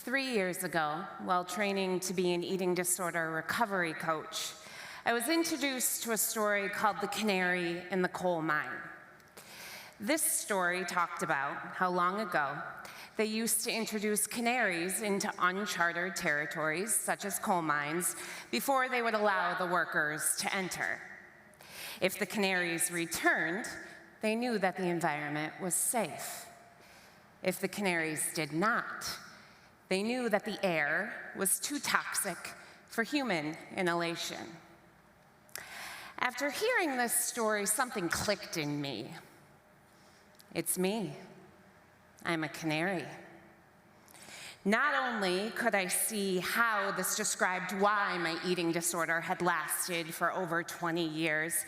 3 years ago, while training to be an eating disorder recovery coach, I was introduced to a story called The Canary in the Coalmine. This story talked about how long ago they used to introduce canaries into uncharted territories, such as coal mines, before they would allow the workers to enter. If the canaries returned, they knew that the environment was safe. If the canaries did not, they knew that the air was too toxic for human inhalation. After hearing this story, something clicked in me. It's me. I'm a canary. Not only could I see how this described why my eating disorder had lasted for over 20 years,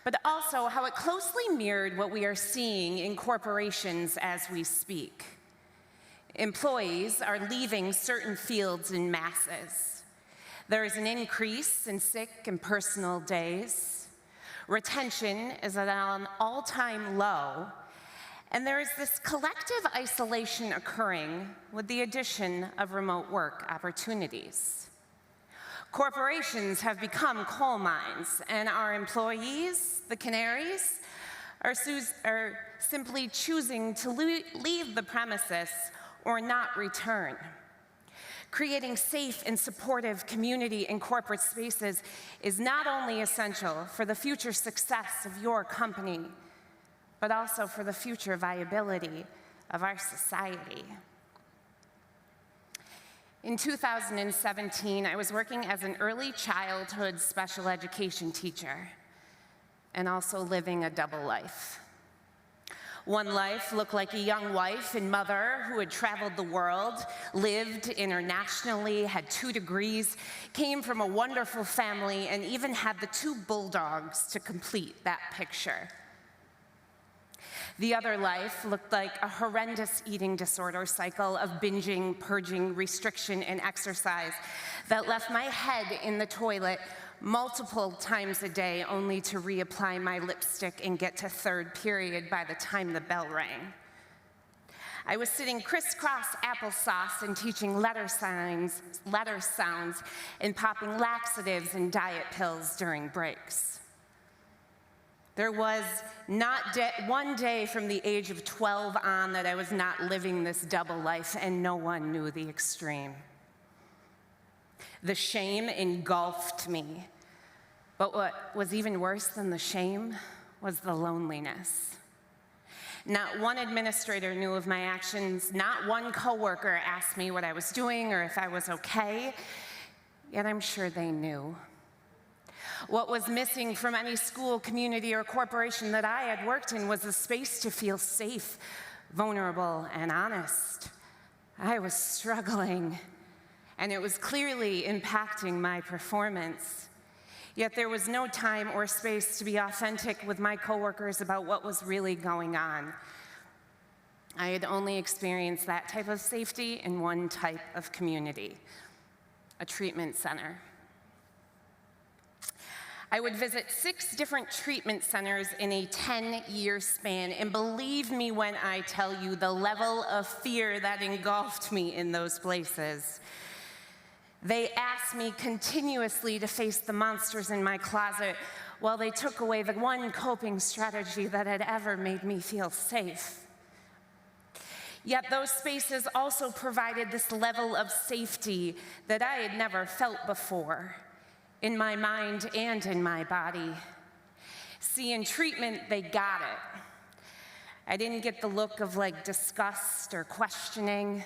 but also how it closely mirrored what we are seeing in corporations as we speak. Employees are leaving certain fields in masses. There is an increase in sick and personal days. Retention is at an all-time low. And there is this collective isolation occurring with the addition of remote work opportunities. Corporations have become coal mines, and our employees, the canaries, are simply choosing to leave the premises or not return. Creating safe and supportive community and corporate spaces is not only essential for the future success of your company, but also for the future viability of our society. In 2017, I was working as an early childhood special education teacher and also living a double life. One life looked like a young wife and mother who had traveled the world, lived internationally, had 2 degrees, came from a wonderful family, and even had the 2 bulldogs to complete that picture. The other life looked like a horrendous eating disorder cycle of binging, purging, restriction, and exercise that left my head in the toilet multiple times a day only to reapply my lipstick and get to 3rd period by the time the bell rang. I was sitting crisscross applesauce and teaching letter sounds, and popping laxatives and diet pills during breaks. There was not one day from the age of 12 on that I was not living this double life, and no one knew the extreme. The shame engulfed me, but what was even worse than the shame was the loneliness. Not one administrator knew of my actions, not one coworker asked me what I was doing or if I was okay, yet I'm sure they knew. What was missing from any school, community, or corporation that I had worked in was a space to feel safe, vulnerable, and honest. I was struggling, and it was clearly impacting my performance. Yet there was no time or space to be authentic with my coworkers about what was really going on. I had only experienced that type of safety in one type of community, a treatment center. I would visit 6 different treatment centers in a 10-year span, and believe me when I tell you the level of fear that engulfed me in those places. They asked me continuously to face the monsters in my closet while they took away the one coping strategy that had ever made me feel safe. Yet those spaces also provided this level of safety that I had never felt before, in my mind and in my body. See, in treatment, they got it. I didn't get the look of disgust or questioning.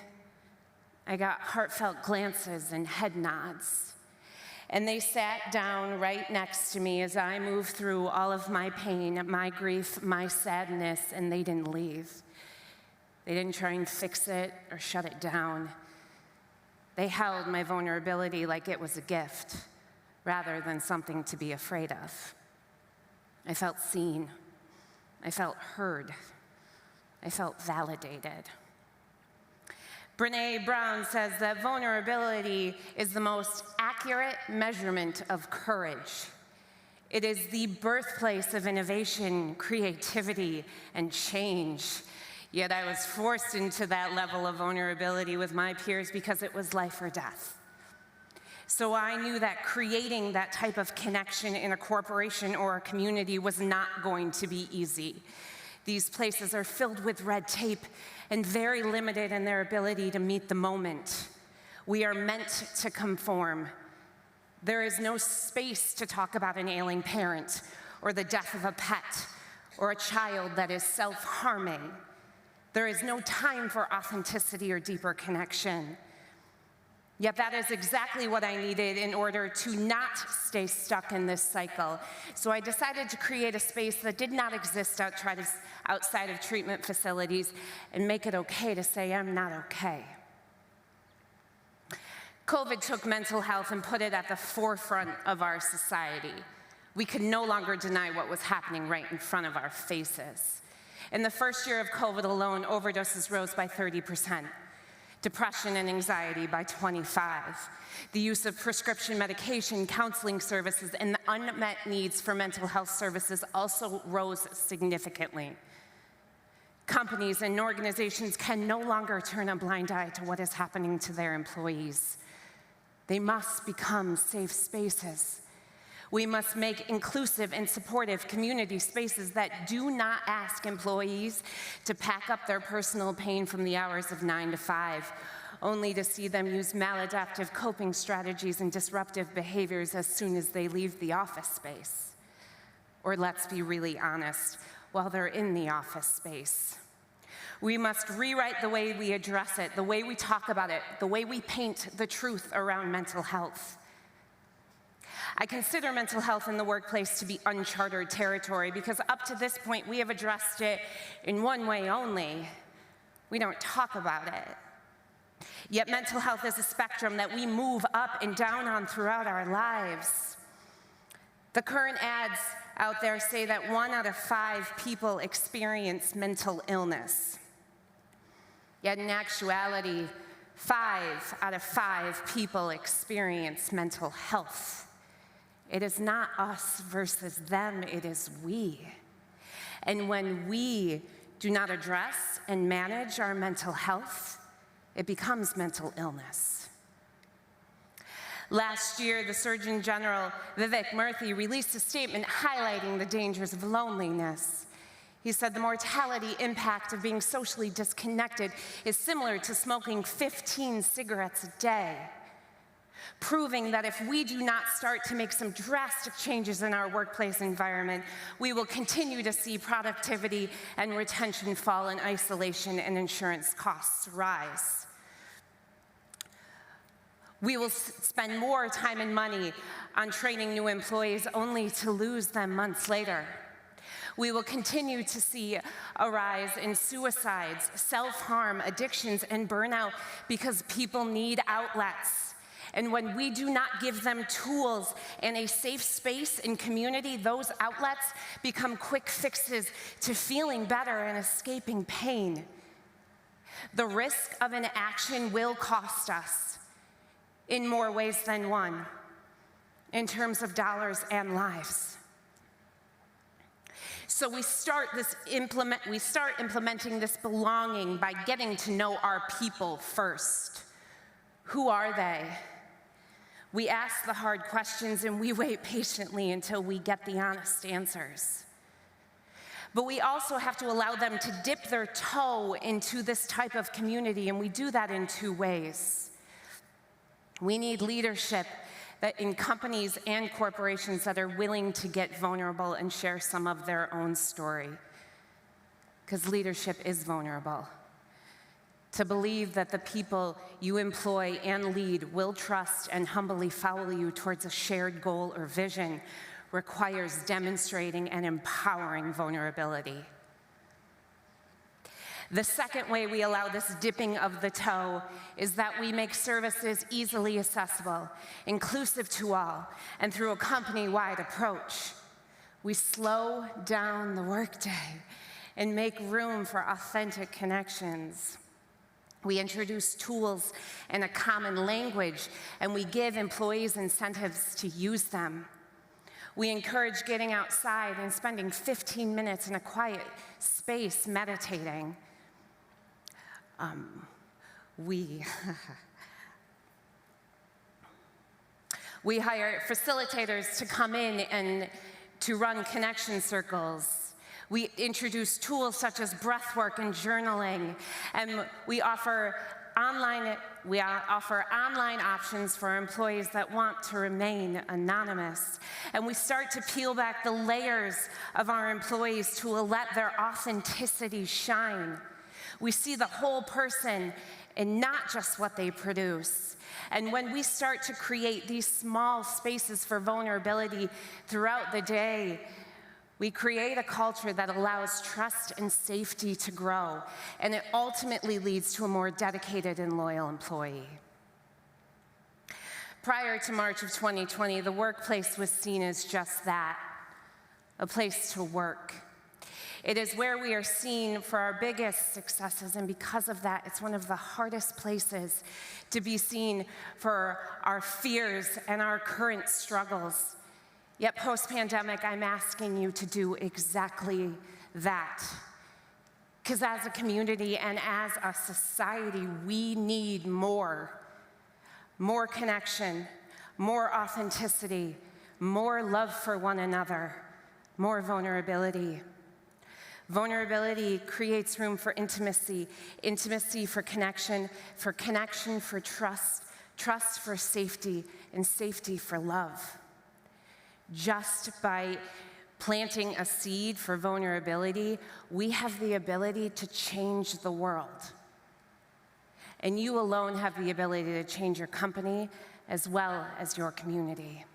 I got heartfelt glances and head nods. And they sat down right next to me as I moved through all of my pain, my grief, my sadness, and they didn't leave. They didn't try and fix it or shut it down. They held my vulnerability like it was a gift, rather than something to be afraid of. I felt seen. I felt heard. I felt validated. Brené Brown says that vulnerability is the most accurate measurement of courage. It is the birthplace of innovation, creativity, and change. Yet I was forced into that level of vulnerability with my peers because it was life or death. So I knew that creating that type of connection in a corporation or a community was not going to be easy. These places are filled with red tape and very limited in their ability to meet the moment. We are meant to conform. There is no space to talk about an ailing parent or the death of a pet or a child that is self-harming. There is no time for authenticity or deeper connection. Yet that is exactly what I needed in order to not stay stuck in this cycle. So I decided to create a space that did not exist outside of treatment facilities and make it okay to say, I'm not okay. COVID took mental health and put it at the forefront of our society. We could no longer deny what was happening right in front of our faces. In the first year of COVID alone, overdoses rose by 30%. Depression and anxiety by 25%. The use of prescription medication, counseling services, and the unmet needs for mental health services also rose significantly. Companies and organizations can no longer turn a blind eye to what is happening to their employees. They must become safe spaces. We must make inclusive and supportive community spaces that do not ask employees to pack up their personal pain from the hours of 9 to 5, only to see them use maladaptive coping strategies and disruptive behaviors as soon as they leave the office space. Or let's be really honest, while they're in the office space. We must rewrite the way we address it, the way we talk about it, the way we paint the truth around mental health. I consider mental health in the workplace to be uncharted territory because up to this point, we have addressed it in one way only. We don't talk about it. Yet mental health is a spectrum that we move up and down on throughout our lives. The current ads out there say that 1 out of 5 people experience mental illness. Yet in actuality, 5 out of 5 people experience mental health. It is not us versus them, it is we. And when we do not address and manage our mental health, it becomes mental illness. Last year, the Surgeon General, Vivek Murthy, released a statement highlighting the dangers of loneliness. He said the mortality impact of being socially disconnected is similar to smoking 15 cigarettes a day, proving that if we do not start to make some drastic changes in our workplace environment, we will continue to see productivity and retention fall in isolation and insurance costs rise. We will spend more time and money on training new employees only to lose them months later. We will continue to see a rise in suicides, self-harm, addictions, and burnout because people need outlets. And when we do not give them tools and a safe space and community, those outlets become quick fixes to feeling better and escaping pain. The risk of inaction will cost us in more ways than one, in terms of dollars and lives. So we start implementing this belonging by getting to know our people first. Who are they? We ask the hard questions and we wait patiently until we get the honest answers. But we also have to allow them to dip their toe into this type of community, and we do that in 2 ways. We need leadership that in companies and corporations that are willing to get vulnerable and share some of their own story, because leadership is vulnerable. To believe that the people you employ and lead will trust and humbly follow you towards a shared goal or vision requires demonstrating and empowering vulnerability. The second way we allow this dipping of the toe is that we make services easily accessible, inclusive to all, and through a company-wide approach. We slow down the workday and make room for authentic connections. We introduce tools and a common language, and we give employees incentives to use them. We encourage getting outside and spending 15 minutes in a quiet space meditating. We hire facilitators to come in and to run connection circles. We introduce tools such as breathwork and journaling, and we offer online options for employees that want to remain anonymous. And we start to peel back the layers of our employees to let their authenticity shine. We see the whole person and not just what they produce. And when we start to create these small spaces for vulnerability throughout the day, we create a culture that allows trust and safety to grow, and it ultimately leads to a more dedicated and loyal employee. Prior to March of 2020, the workplace was seen as just that, a place to work. It is where we are seen for our biggest successes, and because of that, it's one of the hardest places to be seen for our fears and our current struggles. Yet post-pandemic, I'm asking you to do exactly that. Because as a community and as a society, we need more connection, more authenticity, more love for one another, more vulnerability. Vulnerability creates room for intimacy, intimacy for connection for trust, trust for safety, and safety for love. Just by planting a seed for vulnerability, we have the ability to change the world. And you alone have the ability to change your company as well as your community.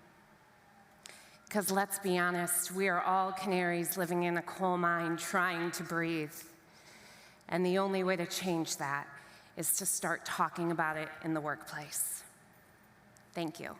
Because let's be honest, we are all canaries living in a coal mine trying to breathe. And the only way to change that is to start talking about it in the workplace. Thank you.